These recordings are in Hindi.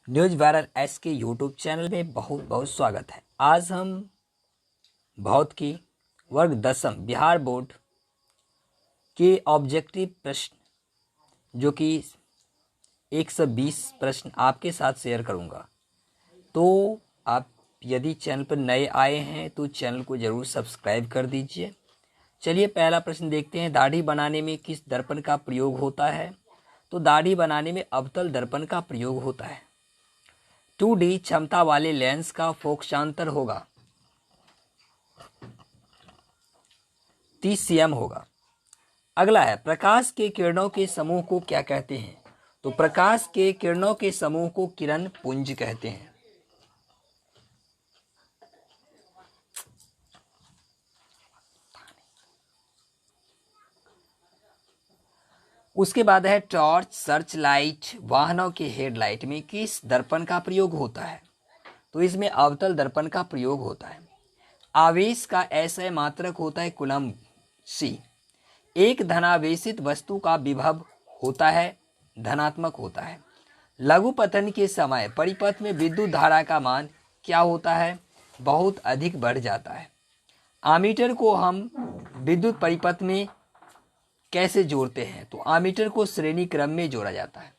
न्यूज वायरल एस के यूट्यूब चैनल में बहुत बहुत स्वागत है। आज हम भौतिकी वर्ग 10वीं बिहार बोर्ड के ऑब्जेक्टिव प्रश्न जो कि 120 प्रश्न आपके साथ शेयर करूंगा। तो आप यदि चैनल पर नए आए हैं तो चैनल को ज़रूर सब्सक्राइब कर दीजिए। चलिए पहला प्रश्न देखते हैं। दाढ़ी बनाने में किस दर्पण का प्रयोग होता है? तो दाढ़ी बनाने में अवतल दर्पण का प्रयोग होता है। 2D क्षमता वाले लेंस का फोकसांतर होगा 30 cm होगा। अगला है, प्रकाश के किरणों के समूह को क्या कहते हैं? तो प्रकाश के किरणों के समूह को किरण पुंज कहते हैं। उसके बाद है, टॉर्च सर्च लाइट वाहनों के हेडलाइट में किस दर्पण का प्रयोग होता है? तो इसमें अवतल दर्पण का प्रयोग होता है। आवेश का ऐसा मात्रक होता है कूलम्ब सी। एक धनावेशित वस्तु का विभव होता है धनात्मक होता है। लघु पतन के समय परिपथ में विद्युत धारा का मान क्या होता है? बहुत अधिक बढ़ जाता है। आमीटर को हम विद्युत परिपथ में कैसे जोड़ते हैं? तो आमीटर को श्रेणी क्रम में जोड़ा जाता है।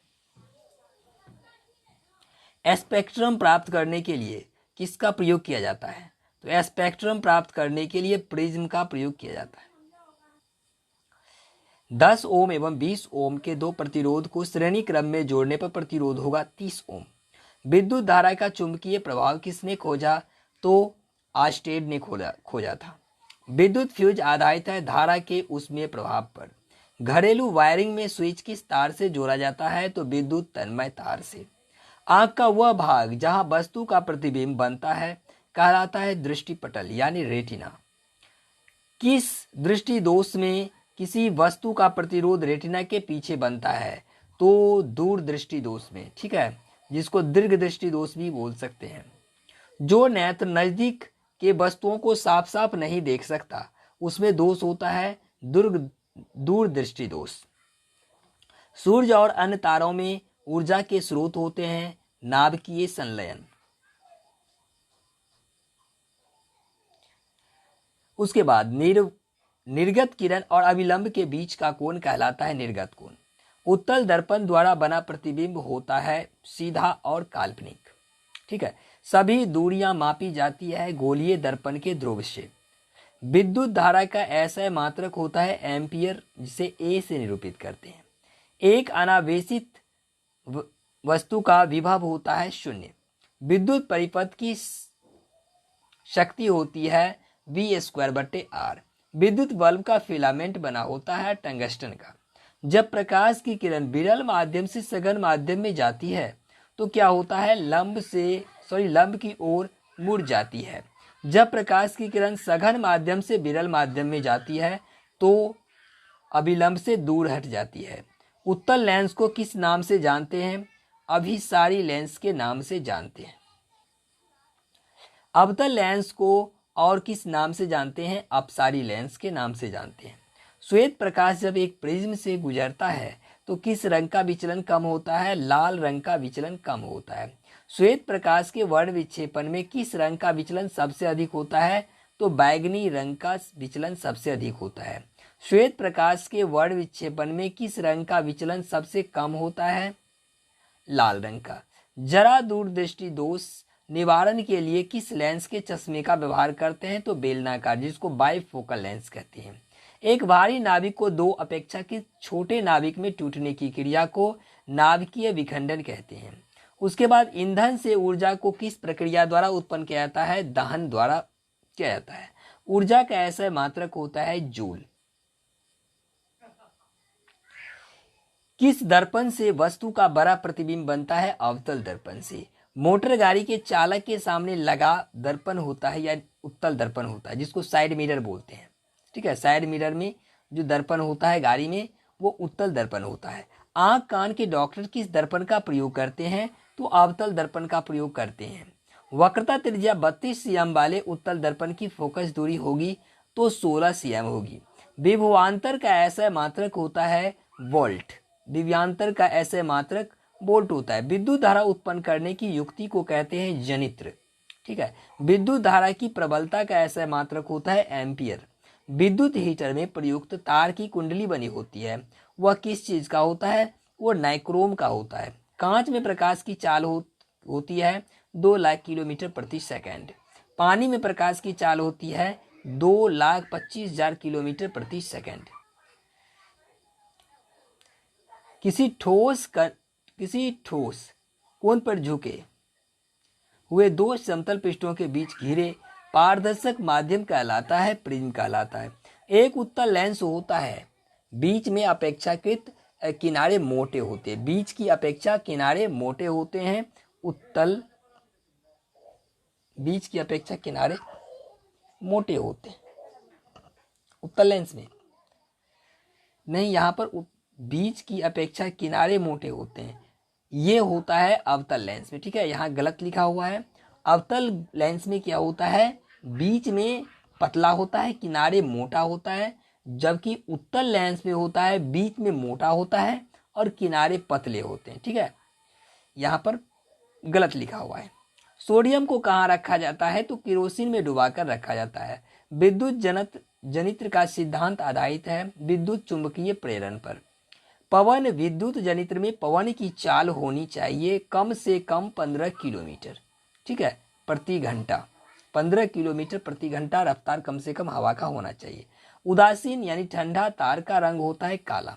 स्पेक्ट्रम प्राप्त करने के लिए किसका प्रयोग किया जाता है? तो स्पेक्ट्रम प्राप्त करने के लिए प्रिज्म का प्रयोग किया जाता है। 10 ओम एवं 20 ओम के दो प्रतिरोध को श्रेणी क्रम में जोड़ने पर प्रतिरोध होगा 30 ओम। विद्युत धारा का चुंबकीय प्रभाव किसने खोजा? तो आर्स्टेड ने खोजा था। विद्युत फ्यूज आधारित है धारा के ऊष्मीय प्रभाव पर। घरेलू वायरिंग में स्विच किस तार से जोड़ा जाता है? तो विद्युत तन्मय तार से। आंख का वह भाग जहां वस्तु का प्रतिबिंब बनता है कहलाता है दृष्टिपटल यानी रेटिना। किस दृष्टि दोष में किसी वस्तु का प्रतिरोध रेटिना के पीछे बनता है? तो दूरदृष्टि दोष में, ठीक है, जिसको दीर्घ दृष्टि दोष भी बोल सकते हैं। जो नेत्र नजदीक के वस्तुओं को साफ साफ नहीं देख सकता उसमें दोष होता है दूरदृष्टि दोष। सूर्य और अन्य तारों में ऊर्जा के स्रोत होते हैं नाभिकीय संलयन। उसके बाद निर्गत किरण और अभिलंब के बीच का कोण कहलाता है निर्गत कोण। उत्तल दर्पण द्वारा बना प्रतिबिंब होता है सीधा और काल्पनिक, ठीक है। सभी दूरियां मापी जाती है गोलीय दर्पण के ध्रुव से। विद्युत धारा का ऐसा मात्रक होता है एम्पियर, जिसे ए से निरूपित करते हैं। एक अनावेशित वस्तु का विभव होता है 0। विद्युत परिपथ की शक्ति होती है V²/R। विद्युत बल्ब का फिलामेंट बना होता है टंगस्टन का। जब प्रकाश की किरण विरल माध्यम से सघन माध्यम में जाती है तो क्या होता है? लंब की ओर मुड़ जाती है। जब प्रकाश की किरण सघन माध्यम से विरल माध्यम में जाती है तो अभिलंब से दूर हट जाती है। उत्तल लेंस को किस नाम से जानते हैं? अभिसारी लेंस के नाम से जानते हैं। अवतल लेंस को और किस नाम से जानते हैं? अपसारी लेंस के नाम से जानते हैं। श्वेत प्रकाश जब एक प्रिज्म से गुजरता है तो किस रंग का विचलन कम होता है? लाल रंग का विचलन कम होता है। श्वेत प्रकाश के वर्ण विक्षेपण में किस रंग का विचलन सबसे अधिक होता है? तो बैगनी रंग का विचलन सबसे अधिक होता है। श्वेत प्रकाश के वर्ण विक्षेपण में किस रंग का विचलन सबसे कम होता है? लाल रंग का। जरा दूरदृष्टि दोष निवारण के लिए किस लेंस के चश्मे का व्यवहार करते हैं? तो बेलनाकार, जिसको बाइफोकल लेंस कहते हैं। एक भारी नाभिक को दो अपेक्षाकृत छोटे नाभिक में टूटने की क्रिया को नाभिकीय विखंडन कहते हैं। उसके बाद ईंधन से ऊर्जा को किस प्रक्रिया द्वारा उत्पन्न किया जाता है? दहन द्वारा किया जाता है। ऊर्जा का ऐसा मात्रक होता है जूल। किस दर्पण से वस्तु का बड़ा प्रतिबिंब बनता है? अवतल दर्पण से। मोटर गाड़ी के चालक के सामने लगा दर्पण होता है या उत्तल दर्पण होता है, जिसको साइड मिरर बोलते हैं, ठीक है। साइड मिरर में जो दर्पण होता है गाड़ी में वो उत्तल दर्पण होता है। आंख कान के डॉक्टर किस दर्पण का प्रयोग करते हैं? तो अवतल दर्पण का प्रयोग करते हैं। वक्रता त्रिज्या 32 cm वाले उत्तल दर्पण की फोकस दूरी होगी तो 16 cm होगी। विभवांतर का ऐसा मात्रक होता है वोल्ट। विभवांतर का ऐसा मात्रक वोल्ट होता है। विद्युत धारा उत्पन्न करने की युक्ति को कहते हैं जनित्र। ठीक है। विद्युत धारा की प्रबलता का ऐसा मात्रक होता है एम्पियर। विद्युत हीटर में प्रयुक्त तार की कुंडली बनी होती है, वह किस चीज का होता है? वो नाइक्रोम का होता है। कांच में प्रकाश की चाल होती है 2 लाख किलोमीटर प्रति सेकंड। पानी में प्रकाश की चाल होती है 2,25,000 किलोमीटर प्रति सेकंड। किसी ठोस कोण पर झुके हुए दो समतल पृष्ठों के बीच घिरे पारदर्शक माध्यम कहलाता है प्रिज्म कहलाता है। एक उत्तल लेंस होता है, बीच में अपेक्षाकृत किनारे मोटे होते हैं, बीच की अपेक्षा किनारे मोटे होते हैं। बीच की अपेक्षा किनारे मोटे होते हैं उत्तल लेंस में। नहीं, यहाँ पर बीच की अपेक्षा किनारे मोटे होते हैं, ये होता है अवतल लेंस में। ठीक है, यहाँ गलत लिखा हुआ है। अवतल लेंस में क्या होता है? बीच में पतला होता है, किनारे मोटा होता है, जबकि उत्तल लेंस में होता है बीच में मोटा होता है और किनारे पतले होते हैं। ठीक है, यहाँ पर गलत लिखा हुआ है। सोडियम को कहाँ रखा जाता है? तो केरोसिन में डुबाकर रखा जाता है। विद्युत जनित्र का सिद्धांत आधारित है विद्युत चुंबकीय प्रेरण पर। पवन विद्युत जनित्र में पवन की चाल होनी चाहिए कम से कम 15 किलोमीटर, ठीक है, प्रति घंटा। 15 किलोमीटर प्रति घंटा रफ्तार कम से कम हवा का होना चाहिए। उदासीन यानी ठंडा तार का रंग होता है काला।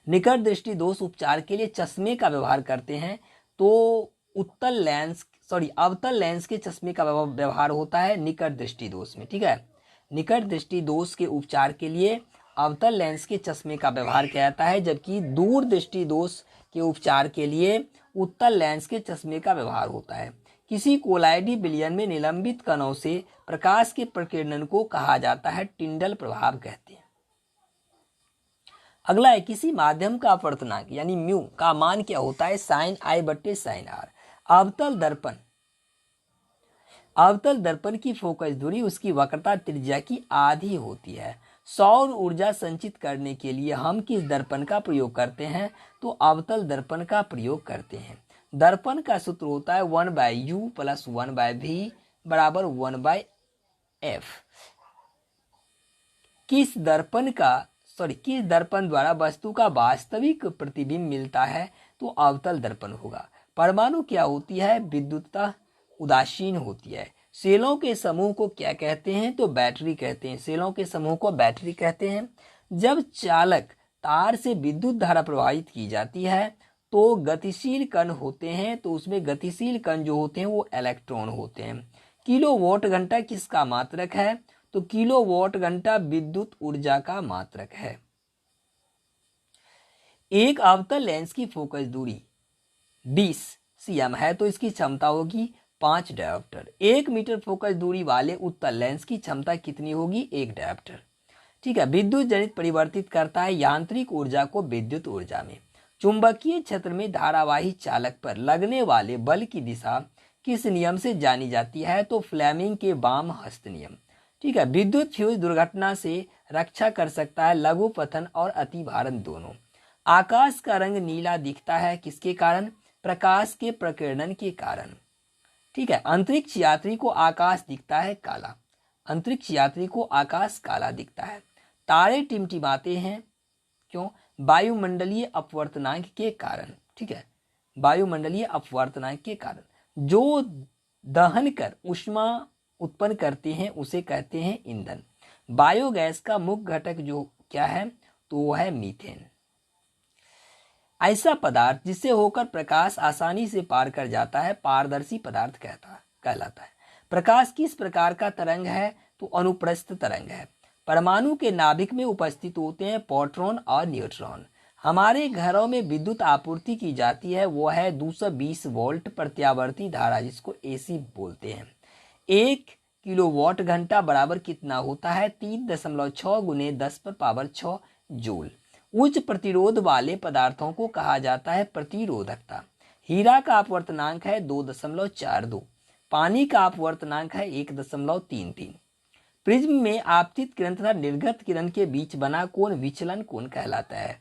निकट दृष्टि दोष उपचार के लिए चश्मे का व्यवहार करते हैं, तो अवतल लेंस के चश्मे का व्यवहार होता है निकट दृष्टि दोष में। ठीक है, निकट दृष्टि दोष के उपचार के लिए अवतल लेंस के चश्मे का व्यवहार किया जाता है, जबकि दूर दृष्टि दोष के उपचार के लिए उत्तल लेंस के चश्मे का व्यवहार होता है। किसी कोलाइडी विलयन में निलंबित कणों से प्रकाश के प्रकीर्णन को कहा जाता है टिंडल प्रभाव कहते हैं। अगला है किसी माध्यम का अपवर्तनांक यानी म्यू का मान क्या होता है? साइन आई बट्टे साइन आर। अवतल दर्पण की फोकस दूरी उसकी वक्रता त्रिज्या की आधी होती है। सौर ऊर्जा संचित करने के लिए हम किस दर्पण का प्रयोग करते हैं? तो अवतल दर्पण का प्रयोग करते हैं। दर्पण का सूत्र होता है 1/u + 1/v बराबर 1/f। किस दर्पण द्वारा वस्तु का वास्तविक प्रतिबिंब मिलता है? तो अवतल दर्पण होगा। परमाणु क्या होती है? विद्युततः उदासीन होती है। सेलों के समूह को क्या कहते हैं? तो बैटरी कहते हैं। सेलों के समूह को बैटरी कहते हैं। जब चालक तार से विद्युत धारा प्रवाहित की जाती है तो गतिशील कण होते हैं, तो उसमें गतिशील कण जो होते हैं वो इलेक्ट्रॉन होते हैं। किलोवाट घंटा किसका मात्रक है? तो किलोवाट घंटा विद्युत ऊर्जा का मात्रक है। एक अवतल लेंस की फोकस दूरी 20 cm है, तो इसकी क्षमता होगी 5 डायोप्टर। 1 मीटर फोकस दूरी वाले उत्तल लेंस की क्षमता कितनी होगी? 1 डायोप्टर। ठीक है, विद्युत जनित परिवर्तित करता है यांत्रिक ऊर्जा को विद्युत ऊर्जा में। चुंबकीय क्षेत्र में धारावाही चालक पर लगने वाले बल की दिशा किस नियम से जानी जाती है? तो फ्लेमिंग के वाम हस्त नियम। ठीक है, विद्युत फ्यूज दुर्घटना से रक्षा कर सकता है लघु पतन और अतिभारण दोनों। आकाश का रंग नीला दिखता है किसके कारण? प्रकाश के प्रकीर्णन के कारण। ठीक है, अंतरिक्ष यात्री को आकाश दिखता है काला। अंतरिक्ष यात्री को आकाश काला दिखता है। तारे टिमटिमाते हैं क्यों? वायुमंडलीय अपवर्तनांक के कारण। ठीक है, वायुमंडलीय अपवर्तनांक के कारण। जो दहन कर ऊष्मा उत्पन्न करते हैं उसे कहते हैं ईंधन। बायोगैस का मुख्य घटक जो क्या है? तो वो है मीथेन। ऐसा पदार्थ जिससे होकर प्रकाश आसानी से पार कर जाता है पारदर्शी पदार्थ कहलाता है। प्रकाश किस प्रकार का तरंग है? तो अनुप्रस्थ तरंग है। परमाणु के नाभिक में उपस्थित होते हैं प्रोटॉन और न्यूट्रॉन। हमारे घरों में विद्युत आपूर्ति की जाती है, वो है 220 वोल्ट प्रत्यावर्ती धारा, जिसको एसी बोलते हैं। 1 किलोवाट घंटा बराबर कितना होता है? 3.6 × 10⁻6 जूल। उच्च प्रतिरोध वाले पदार्थों को कहा जाता है प्रतिरोधकता। हीरा का अपवर्तनांक है 2.42। पानी का अपवर्तनांक है 1.33। प्रिज्म में आपतित किरण तथा निर्गत किरण के बीच बना कोण विचलन कोण कहलाता है।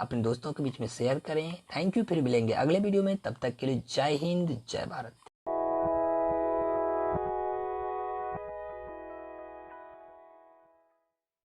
अपने दोस्तों के बीच में शेयर करें। थैंक यू, फिर मिलेंगे अगले वीडियो में, तब तक के लिए जय हिंद जय भारत।